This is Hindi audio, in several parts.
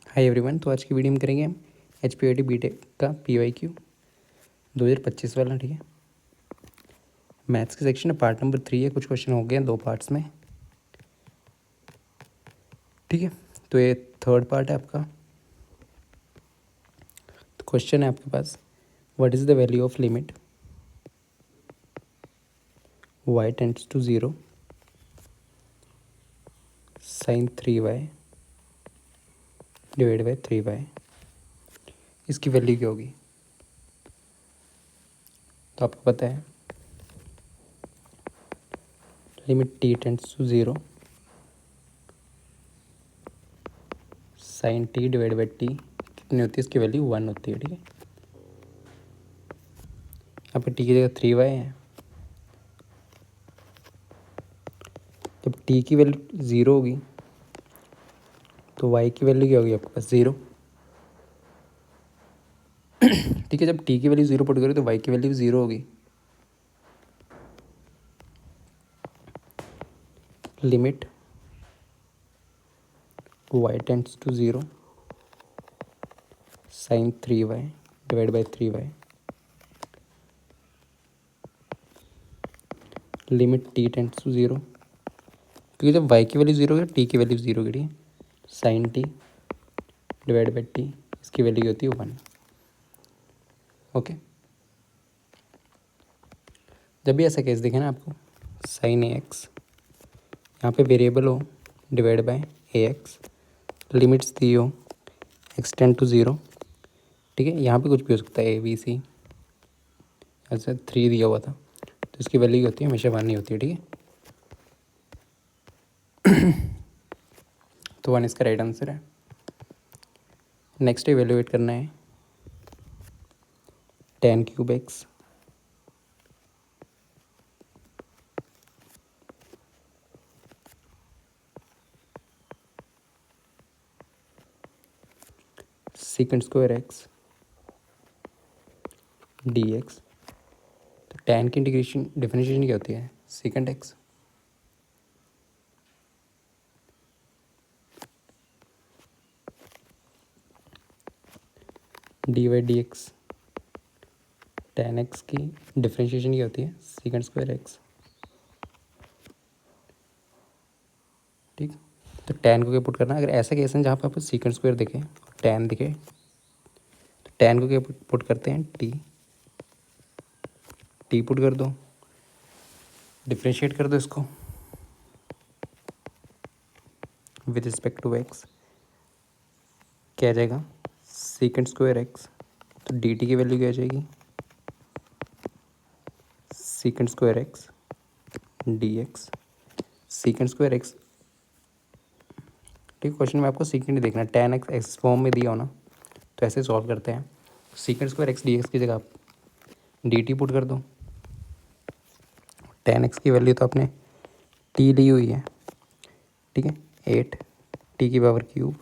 Hi everyone. तो आज की वीडियो में करेंगे हम HPIT बीटेक का PYQ 2025 वाला। ठीक है, मैथ्स के सेक्शन है, पार्ट नंबर 3 है। कुछ क्वेश्चन हो गए हैं 2 पार्ट्स में। ठीक है, तो ये थर्ड पार्ट है आपका। तो क्वेश्चन है आपके पास, what is the value of limit y tends to 0 sin 3y divide by 3y। इसकी वैल्यू क्या होगी? तो आपको पता है limit t tends to 0 sin t divide by t कितनी होती है? इसकी वैल्यू 1 होती है। ठीक है, यहाँ पर t की जगह 3y है। जब t की वैल्यू 0 होगी तो y की वैल्यू क्या होगी आपके पास? 0। ठीक है, जब t की वैल्यू 0 पुट करें तो y की वैल्यू 0 होगी। Limit y tends to 0 sin 3y divide by 3y। Limit t tends to 0, क्योंकि जब y की वैल्यू 0 है t की वैल्यू 0 की। ठीक है, sine t divide by t, इसकी वैल्यू होती है 1। ओके, जब भी ऐसा केस दिखे ना आपको, साइन ax यहाँ पे वेरिएबल हो डिवाइड बाय ax, लिमिट्स दी हो x टेंड टू 0। ठीक है, यहाँ पे कुछ भी हो सकता है, ABC ऐसा 3 दिया हुआ था, तो इसकी वैल्यू होती है हमेशा 1 ही होती है। ठीक है, तो 1 इसका राइट आंसर है। नेक्स्ट इवेल्युएट करना है tan cube x second square x dx। तो tan की इंटीग्रेशन डिफरेंशिएशन क्या होती है? Second x dy dx। tan x की डिफरेंशिएशन क्या होती है? Second square x। ठीक, तो tan को क्या पुट करना है? अगर ऐसा केस है जहाँ पर आपको सेकंड स्क्वायर दिखे, tan दिखे, तो tan को क्या पुट करते हैं? t पुट कर दो, डिफ्रेंशिएट कर दो इसको विद रिस्पेक्ट टू x, क्या आ जाएगा? Second square x। तो dt की वैल्यू क्या आ जाएगी? Second square x dx। Second square x, ठीक, क्वेश्चन में आपको सेकंड ही देखना है। tan x एक्स फॉर्म में दिया हो ना, तो ऐसे सॉल्व करते हैं। सेकंड स्क्वायर x dx की जगह आप dt पुट कर दो। tan x की वैल्यू तो आपने t ली हुई है। ठीक है, 8 t की पावर क्यूब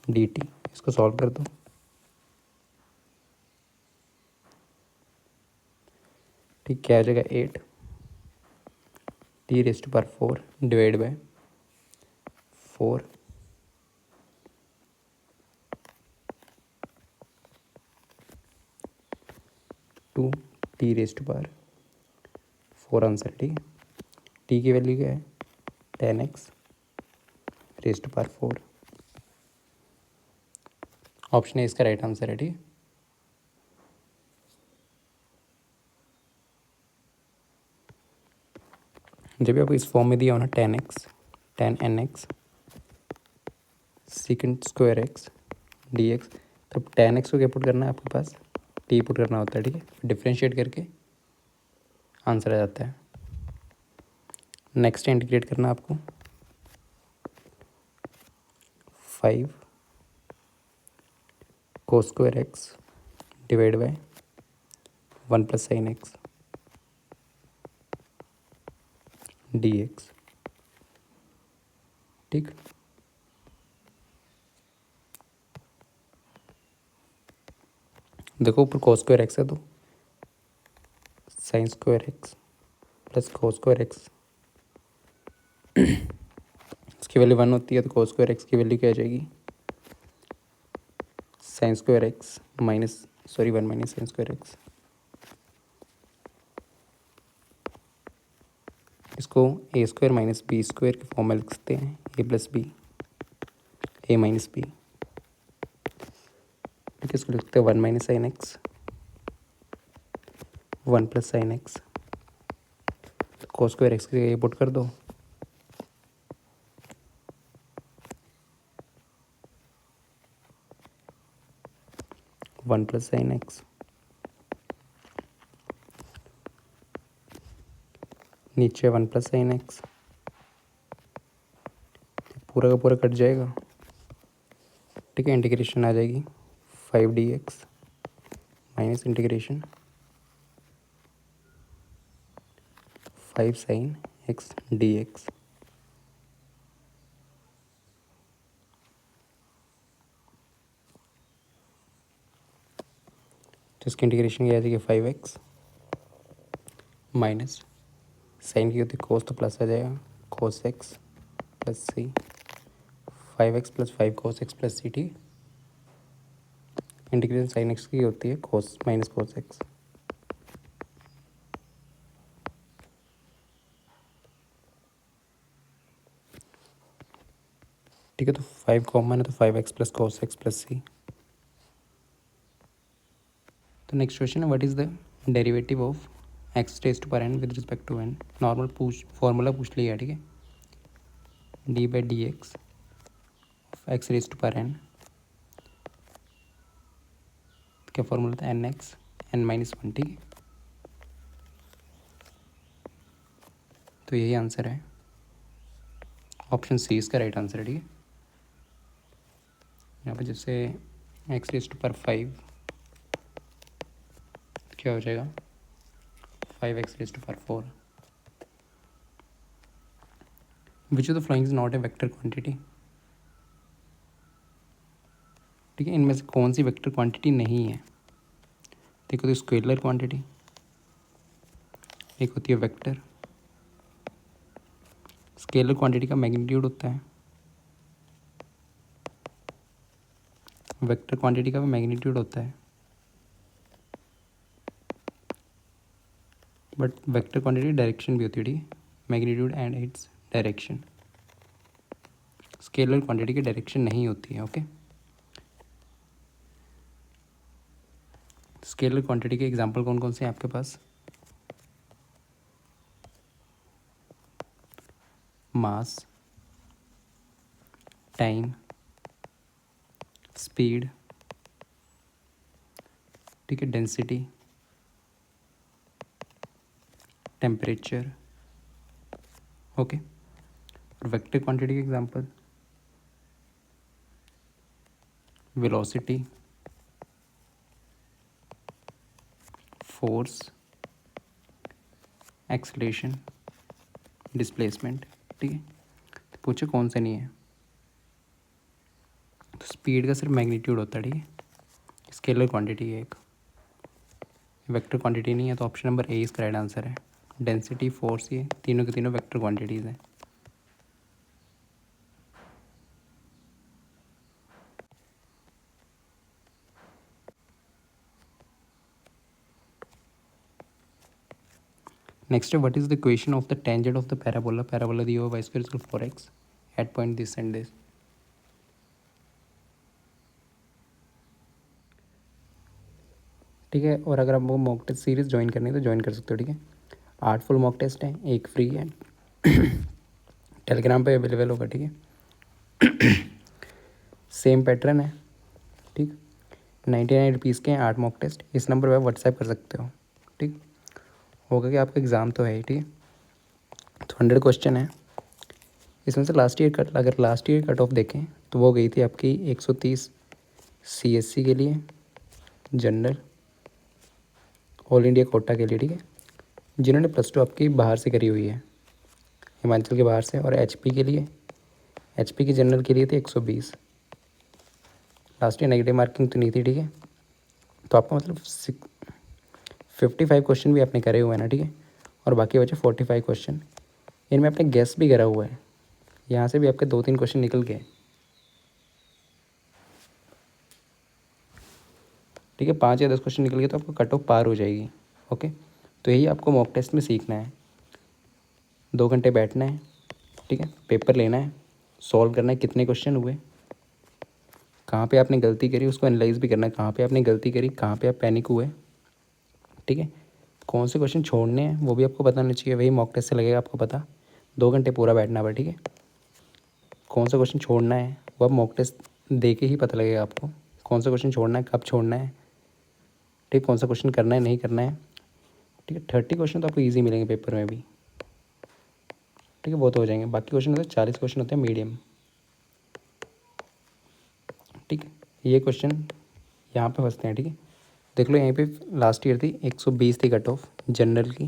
dt, इसको सॉल्व कर दो। ठीक, क्या आ जाएगा? 8 t⁴ divide by 4 2 t⁴ answer. ठीक है, t की वैल्यू क्या है? tan x ⁴। ऑप्शन है इसका राइट आंसर है। ठीक है, जब भी आपको इस फॉर्म में दिया हो ना, tan x tan nx second square x dx, तब tan x को क्या पुट करना है आपके पास? t पुट करना होता है। ठीक है, डिफ्रेंशिएट करके आंसर आ जाता है। नेक्स्ट इंटीग्रेट करना आपको 5 cos square x divide by 1 + sin x dx। ठीक, देखो ऊपर cos स्क्वायर x है तो sin square x plus cos square x, इसकी वैल्यू 1 होती है, तो cos स्क्वायर x की वैल्यू क्या आ जाएगी? Sine square x minus 1 minus sine square x, इसको ए स्क्वायर माइनस बी स्क्वायर के फॉर्म में लिख सकते हैं, ए प्लस बी, ए माइनस बी। ठीक है, इसको लिख सकते हैं 1 minus sine x, 1 plus sine x, cos square x की जगह पुट कर दो, वन प्लस साइन एक्स, नीचे 1 प्लस साइन एक्स, पूरा का पूरा कट जाएगा। ठीक है, इंटीग्रेशन आ जाएगी 5 dx minus integration 5 sine x dx। तो इसकी इंटीग्रेशन क्या आ जाएगी 5x माइनस साइन की होती कोस, तो प्लस आ जाएगा cos x plus C, 5x plus 5 cos x plus C. ठीक, इंटीग्रेशन साइन एक्स की होती है कोस माइनस कोस एक्स। ठीक है, तो 5 कॉमन है तो 5x plus cos x plus C. तो नेक्स्ट क्वेश्चन है, what is the derivative of x raise to power n with respect to n. Normal formula पूछ लिया। ठीक है, D by D x of x raise to power n, क्या फॉर्मूला था, एन एक्स एन माइनस 1। ठीक है, तो यही आंसर है, ऑप्शन सी इसका राइट आंसर है। ठीक है, यहाँ पे जैसे एक्स रेज टू पावर 5 क्या हो जाएगा 5x raise to power 4। Which of the following is not a vector quantity. ठीक है, इनमें से कौन सी वेक्टर क्वांटिटी नहीं है। देखो, तो स्केलर क्वांटिटी एक होती है वेक्टर, स्केलर क्वांटिटी का मैग्नीट्यूड होता है, वेक्टर क्वांटिटी का भी मैग्नीट्यूड होता है, बट वेक्टर क्वांटिटी डायरेक्शन भी होती है। ठीक है, magnitude and its direction, scalar quantity की डायरेक्शन नहीं होती है। ओके, स्केलर क्वांटिटी के एग्जांपल कौन कौन से हैं आपके पास, मास, टाइम, स्पीड, ठीक है, डेंसिटी, टेम्परेचर। ओके, और वेक्टर क्वांटिटी के example velocity, force, acceleration, displacement. ठीक है, तो पूछो कौन सा नहीं है, तो स्पीड का सिर्फ मैग्नीट्यूड होता है। ठीक है, स्केलर क्वांटिटी है एक, वेक्टर क्वांटिटी नहीं है, तो ऑप्शन नंबर ए इसका राइट आंसर है। डेंसिटी, फोर्स, ये तीनों के तीनों वेक्टर क्वांटिटीज़ हैं। नेक्स्ट है, what is the equation of the tangent of the parabola. Parabola दी हुआ y square equal 4x at point this and this. ठीक है, और अगर आपको मॉक टेस्ट सीरीज ज्वाइन करनी है तो ज्वाइन कर सकते हो। ठीक है, 8 फुल मॉक टेस्ट है, एक फ्री है, टेलीग्राम पे अवेलेबल होगा। ठीक है, सेम पैटर्न है। ठीक, 99 रुपीज़ के हैं 8 मॉक टेस्ट। इस नंबर पर व्हाट्सएप कर सकते हो। ठीक, होगा कि आपका एग्ज़ाम तो है ही। ठीक है, तो 100 क्वेश्चन है, इसमें से लास्ट ईयर कट, अगर लास्ट ईयर कट ऑफ देखें तो वो गई थी आपकी 130 CSC के लिए, जनरल ऑल इंडिया कोटा के लिए। ठीक है, जिन्होंने +2 आपकी बाहर से करी हुई है, हिमाचल के बाहर से, और HP के लिए, HP की जनरल के लिए थे 120। लास्ट ईयर नेगेटिव मार्किंग तो नहीं थी। ठीक है, तो आपका मतलब 55 क्वेश्चन भी आपने करे हुए हैं ना। ठीक है, और बाकी बचे 45 क्वेश्चन, इनमें आपने गेस भी करा हुआ है, यहाँ से भी आपके 2-3 क्वेश्चन निकल गए। ठीक है। 5 या 10 क्वेश्चन निकल गए तो आपको कट ऑफ पार हो जाएगी। ओके, तो यही आपको मॉक टेस्ट में सीखना है। 2 घंटे बैठना है, ठीक है, पेपर लेना है, सॉल्व करना है कितने क्वेश्चन हुए, कहाँ पे आपने गलती करी उसको एनालाइज भी करना है, कहाँ पे आपने गलती करी, कहाँ पे आप पैनिक हुए, ठीक है। कौन से क्वेश्चन छोड़ने हैं वो भी आपको बताना चाहिए, वही मॉक टेस्ट से लगेगा आपको पता। 2 घंटे पूरा बैठना है, ठीक है। कौन सा क्वेश्चन छोड़ना है वो आप मॉक टेस्ट दे के ही पता लगेगा आपको, कौन सा क्वेश्चन छोड़ना है, कब छोड़ना है, ठीक, कौन सा क्वेश्चन करना है नहीं करना है, ठीक है। 30 क्वेश्चन तो आपको ईजी मिलेंगे पेपर में भी, ठीक है, वो तो हो जाएंगे। बाकी क्वेश्चन होते हैं 40 क्वेश्चन होते हैं मीडियम, ठीक है। ये क्वेश्चन यहाँ पे फंसते हैं, ठीक है। देख लो यहीं पे लास्ट ईयर थी 120 थी कट ऑफ जनरल की,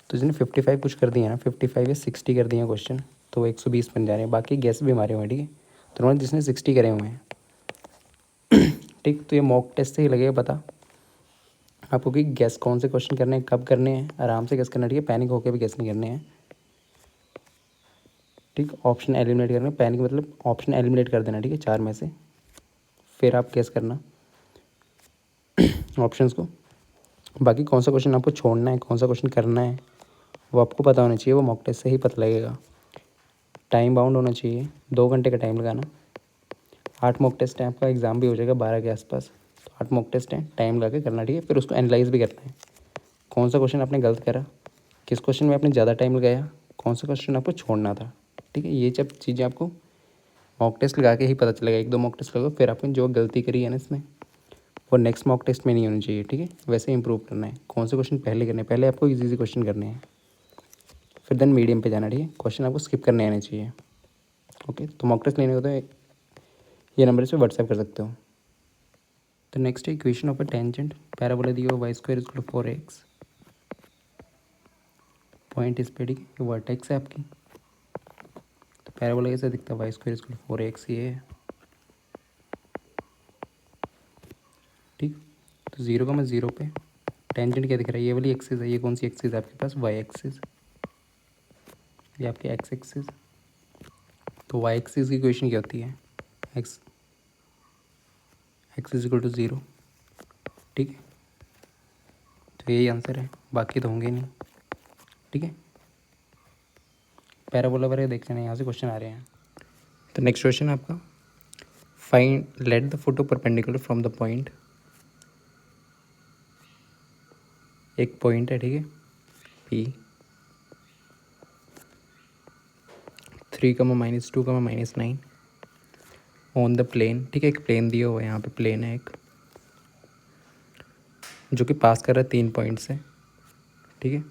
तो जिसने 55 कुछ कर दिया ना, 55 या 60 कर दिए क्वेश्चन, तो वो 120 बन जा रहे हैं। बाकी गैस भी मारे हुए हैं, ठीक है। तो उन्होंने जिसने 60 करे हुए हैं, ठीक, तो ये मॉक टेस्ट से ही लगेगा पता आपको कि गैस कौन से क्वेश्चन करने हैं, कब करने हैं, आराम से गैस करना, ठीक है। पैनिक होकर भी गैस नहीं करने हैं, ठीक। ऑप्शन एलिमिनेट करना, पैनिक मतलब ऑप्शन एलिमिनेट कर देना, ठीक है, 4 में से, फिर आप गैस करना ऑप्शंस को। बाकी कौन सा क्वेश्चन आपको छोड़ना है, कौन सा क्वेश्चन करना है, वो आपको पता होना चाहिए, वो मॉक टेस्ट से ही पता लगेगा। टाइम बाउंड होना चाहिए, 2 घंटे का टाइम लगाना। 8 मॉक टेस्ट है, आपका एग्ज़ाम भी हो जाएगा 12 के आसपास, तो 8 मॉक टेस्ट हैं, टाइम लगा के करना, ठीक है। फिर उसको एनालाइज भी करना है, कौन सा क्वेश्चन आपने गलत करा, किस क्वेश्चन में आपने ज़्यादा टाइम लगाया, कौन सा क्वेश्चन आपको छोड़ना था, ठीक है। ये सब चीज़ें आपको मॉक टेस्ट लगा के ही पता चलेगा। 1-2 मॉक टेस्ट लगाओ, फिर आपने जो गलती करी है ना इसमें, वो नेक्स्ट मॉक टेस्ट में नहीं होनी चाहिए, ठीक है। वैसे इंप्रूव करना है, कौन से क्वेश्चन पहले करने हैं, पहले आपको इजी क्वेश्चन करने हैं, फिर देन मीडियम पे जाना, ठीक है। क्वेश्चन आपको स्किप करने आने चाहिए। ओके, तो मॉक टेस्ट लेने को तो ये नंबर इस पर व्हाट्सएप कर सकते हो। तो नेक्स्ट है equation of a tangent parabola दी हो y² = 4x, पॉइंट इस पे, ठीक है, वर्टेक्स है आपकी। तो पैराबोला कैसे दिखता है, y² = 4x ये है, ठीक। तो 0, 0 पे टेंजेंट क्या दिख रहा है, ये वाली एक्सिस है। ये कौन सी एक्सिस है आपके पास, y एक्सिस, ये आपकी x एक्सिस। तो y एक्सिस की इक्वेशन क्या होती है, x = 0, ठीक है। तो यही आंसर है, बाकी तो होंगे नहीं, ठीक है। पैराबोला वगैरह देख लेना, यहाँ से क्वेश्चन आ रहे हैं। तो नेक्स्ट क्वेश्चन है आपका, find late the foot of perpendicular from the point, एक पॉइंट है, ठीक है, P 3, -2, -9 ऑन द प्लेन, ठीक है। एक प्लेन दिया हुआ है, यहाँ पे प्लेन है एक जो कि पास कर रहा है 3 पॉइंट से, ठीक है।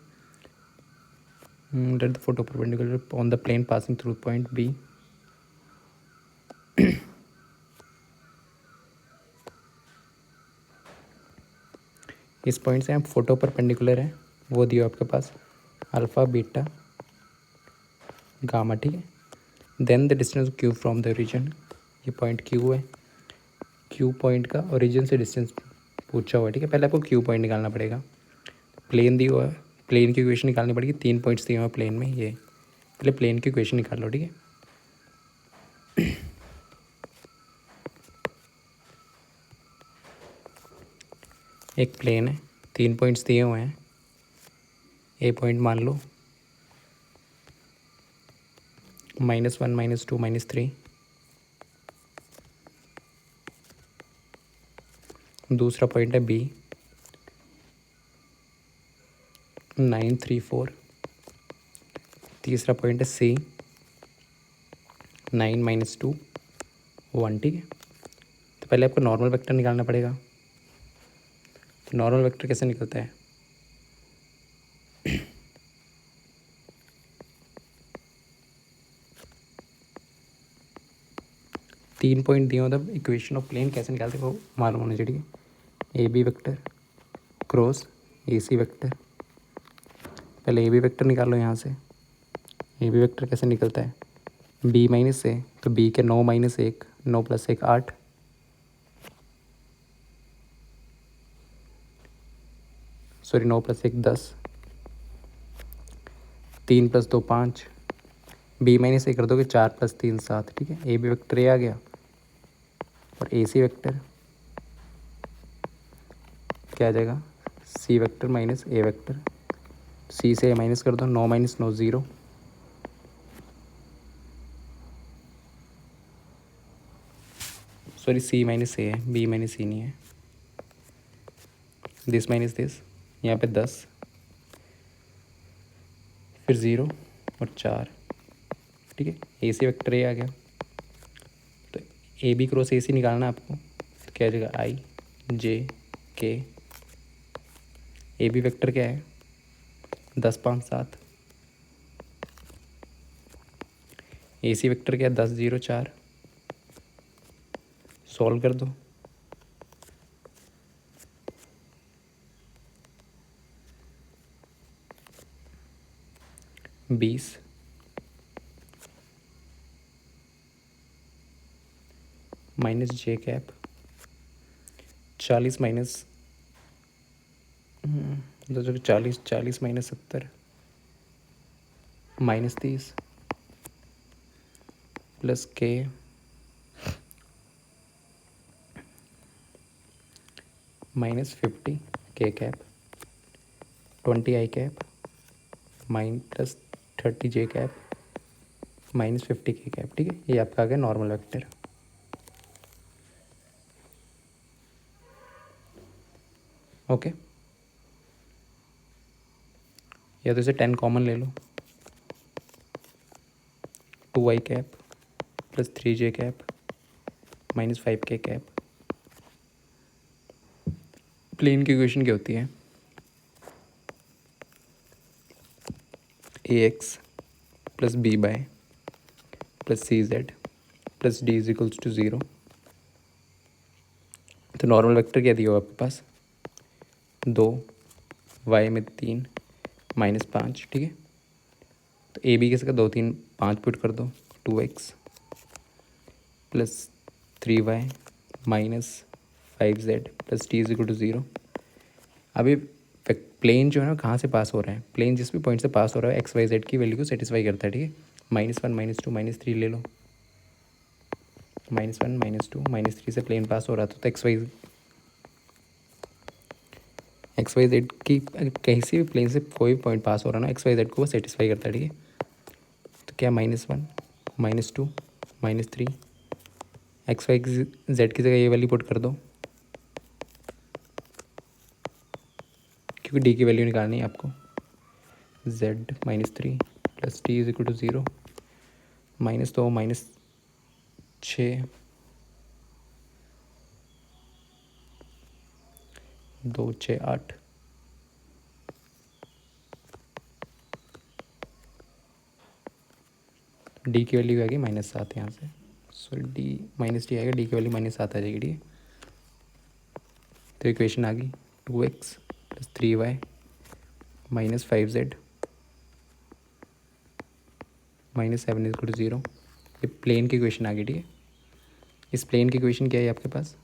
Let the foot of perpendicular on the plane passing through point B। इस पॉइंट से आप फोटो परपेंडिकुलर है, वो दिया आपके पास अल्फ़ा, बीटा, गामा, ठीक है। Then the distance Q from the origin, ये पॉइंट Q है, Q पॉइंट का ओरिजिन से डिस्टेंस पूछा हुआ है, ठीक है। पहले आपको Q पॉइंट निकालना पड़ेगा, प्लेन दिया हुआ है, प्लेन की इक्वेशन निकालनी पड़ेगी। 3 पॉइंट्स दिए हुए हैं प्लेन में, ये पहले प्लेन की इक्वेशन निकाल लो, ठीक है। एक प्लेन है, 3 पॉइंट्स दिए हुए हैं, ए पॉइंट मान लो -1, -2, -3, दूसरा पॉइंट है B 9, 3, 4, तीसरा पॉइंट है C 9, -2, 1, ठीक है। तो पहले आपको नॉर्मल वेक्टर निकालना पड़ेगा। तो नॉर्मल वेक्टर कैसे निकलता है, तीन पॉइंट दिए मतलब इक्वेशन ऑफ प्लेन कैसे निकालते हैं वो मालूम होना चाहिए, ठीक है। AB vector cross AC vector, पहले AB वेक्टर निकाल लो यहाँ से। AB वेक्टर कैसे निकलता है, B -A, तो B के 9 - 1, 9 + 1 8, सॉरी 9 + 1 10, 3 + 2 5, B - A कर दोगे 4 + 3 7, ठीक है। AB वेक्टर ये आ गया, और AC वेक्टर क्या आ जाएगा, सी वेक्टर माइनस ए वेक्टर, सी से ए माइनस कर दो, 9 माइनस 9 0, सॉरी सी माइनस ए है, बी माइनस सी नहीं है, दिस माइनस दिस, यहाँ पे 10, फिर 0 और 4, ठीक है। ए सी वेक्टर ए आ गया, तो ए बी क्रॉस ए सी निकालना है आपको, तो क्या आ जाएगा, आई जे के, ए बी वेक्टर क्या है, 10 5 7, ए सी वेक्टर क्या है, 10 0 4, सॉल्व कर दो, बीस minus J cap, 40 minus 40, 40 minus 70, minus 30, plus K minus 50 K cap, 20 I cap, minus 30 J cap, minus 50 K cap, ठीक है। ये आपका आ गया नॉर्मल वेक्टर। ओके, या तो इसे 10 कॉमन ले लो, 2 I cap plus 3 J cap minus 5 K cap. Plane की इक्वेशन क्या होती है, A x plus B y plus C Z plus D is equals to 0। तो नॉर्मल वेक्टर क्या दिया हो आपके पास, 2, वाई में 3 माइनस 5, ठीक है। तो ए बी के सका 2 3 5 पुट कर दो, 2x plus 3y minus 5z plus T is equal to 0। अभी प्लेन जो है ना कहाँ से पास हो रहा है, प्लेन जिस भी पॉइंट से पास हो रहा है एक्स वाई जेड की वैल्यू को सेटिस्फाई करता है, ठीक है। -1 -2 -3 ले लो, -1 -2 -3 से प्लेन पास हो रहा था, तो एक्स वाई जेड की कहीं से भी प्लेन से कोई भी पॉइंट पास हो रहा है ना, एक्स वाई जेड को वो सेटिस्फाई करता है, ठीक है। तो क्या -1 -2 -3, एक्स वाई जेड की जगह ये वाली पुट कर दो, क्योंकि डी की वैल्यू निकालनी है आपको। z -3 plus T is equal to 0, -2 -6 2 6 8, D की वैल्यू आएगी -7 यहाँ से, सॉरी डी माइनस डी आएगा, डी की वैल्यू -7 आ जाएगी, ठीक है। तो इक्वेशन आ गई 2x plus 3y minus 5z minus 7 is equal to 0। ये प्लेन की इक्वेशन आ गई, ठीक है। इस प्लेन की इक्वेशन क्या है आपके पास,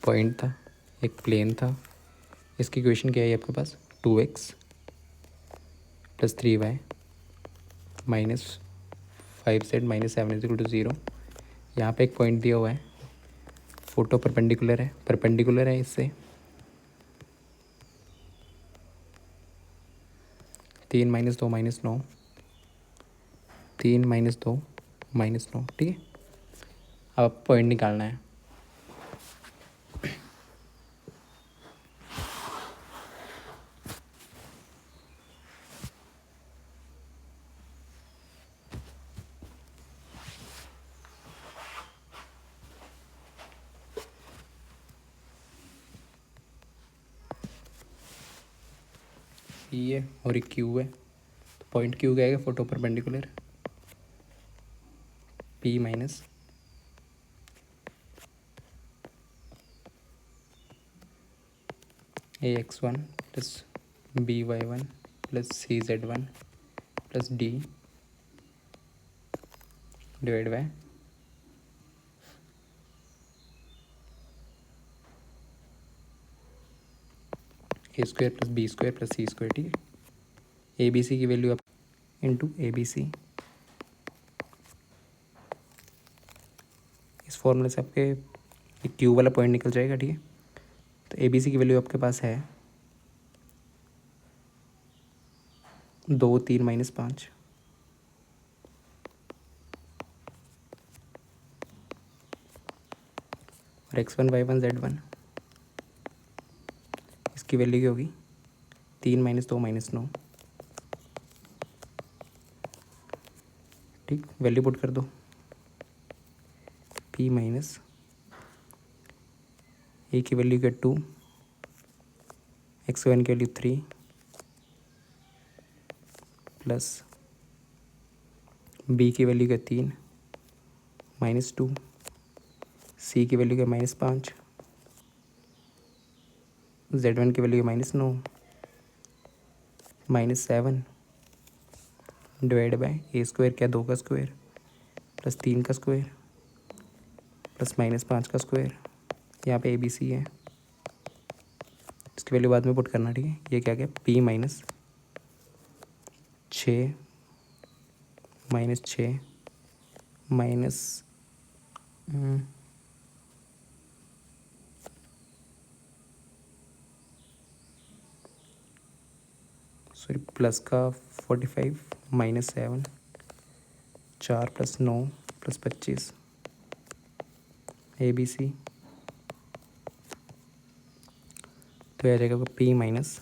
पॉइंट था, एक प्लेन था, इसकी इक्वेशन क्या है आपके पास, 2x plus 3y minus 5z minus 7 is equal to 0। यहाँ पे एक पॉइंट दिया हुआ है, फोटो परपेंडिकुलर है इससे, 3 - 2 -9, 3 - 2 -9, ठीक है। अब पॉइंट निकालना है, पी है और एक क्यू है, तो पॉइंट क्यू क्या आएगा, photo perpendicular, P minus AX1 plus BY1 plus CZ1 plus D divide by A² plus B² plus C², ठीक है। ABC की वैल्यू आप इंटू ABC, इस फॉर्मूले से आपके ये क्यू वाला पॉइंट निकल जाएगा, ठीक है। तो ए बी सी की वैल्यू आपके पास है 2 3 -5। और x1 y1 z1 इसकी वैल्यू क्या होगी 3 - 2 - 9, ठीक। वैल्यू पुट कर दो p माइनस ए की वैल्यू क्या 2, x1 की वैल्यू 3 प्लस b की वैल्यू क्या 3 -2, c की वैल्यू क्या -5, z1 की value -9 -7 divide by A square क्या 2 का स्क्वायर प्लस 3 का स्क्वायर प्लस -5 का स्क्वायर। यहाँ पे ए बी सी है, इसकी वैल्यू बाद में पुट करना, ठीक है। ये क्या गया p minus 6 -6 minus sorry plus का 45 -7 4 + 9 + 25 ए बी सी। तो आ जाएगा p माइनस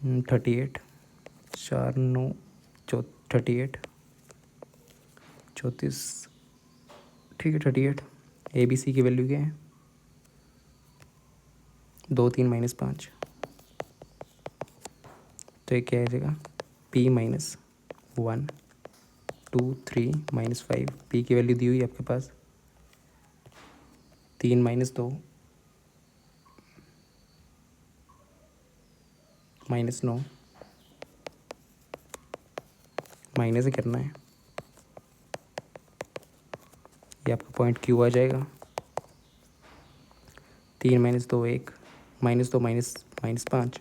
38 4 9 38 34, ठीक है 38। ए बी सी की वैल्यू क्या है 2 3 -5। तो ये क्या आ जाएगा p माइनस 1 2 3 -5। p की वैल्यू दी हुई है आपके पास 3 - 2 -9 माइनस ही करना है। ये आपका पॉइंट क्यू आ जाएगा 3 - 2 1 -2 -5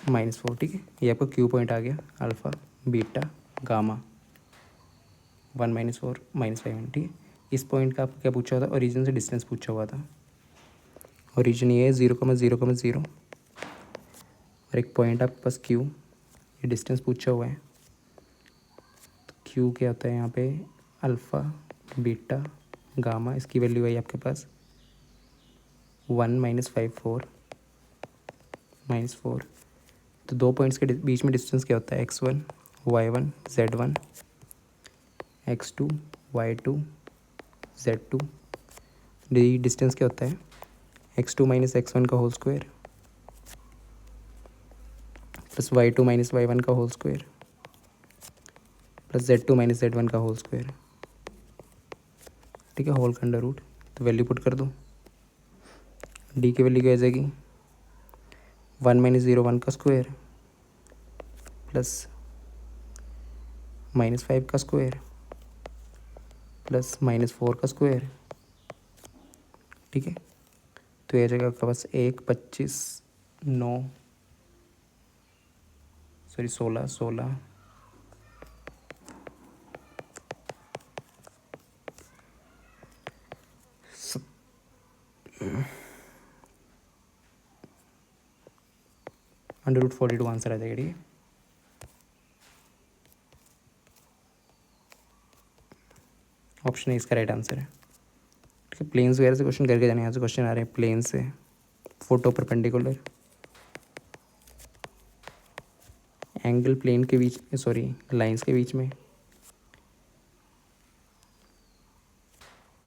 -4, ठीक है। ये आपका क्यू पॉइंट आ गया अल्फ़ा बीटा गामा 1 -4 -5, ठीक है। इस पॉइंट का आपको क्या पूछा हुआ था ओरिजिन से डिस्टेंस पूछा हुआ था। ओरिजिन ये है 0,0,0 और एक पॉइंट आपके पास क्यू, ये डिस्टेंस पूछा हुआ है। तो क्यू क्या होता है यहाँ पे अल्फ़ा बीटा गामा, इसकी वैल्यू आई आपके पास 1 -5 4 -4। तो दो पॉइंट्स के बीच में डिस्टेंस क्या होता है x1 y1 z1 x2 y2 z2। Distance क्या होता है x2 - x1 का whole square plus y2 - y1 का whole square plus z2 - z1 का होल स्क्वायर, ठीक है, होल का अंडर रूट। तो वैल्यू पुट कर दो, डी की वैल्यू क्या आ जाएगी 1 - 0 1 का स्क्वायर प्लस -5 का स्क्वायर प्लस -4 का स्क्वायर, ठीक है। तो ये आ जाएगा आपका पास 1 25 9 सॉरी 16 16 √42 आंसर आ जाएगा, ठीक है। ऑप्शन ए इसका राइट आंसर है, ठीक है। प्लेन्स वगैरह से क्वेश्चन करके जाने, यहाँ से क्वेश्चन आ रहे हैं प्लेन से, फोटो परपेंडिकुलर एंगल प्लेन के बीच, सॉरी लाइंस के बीच में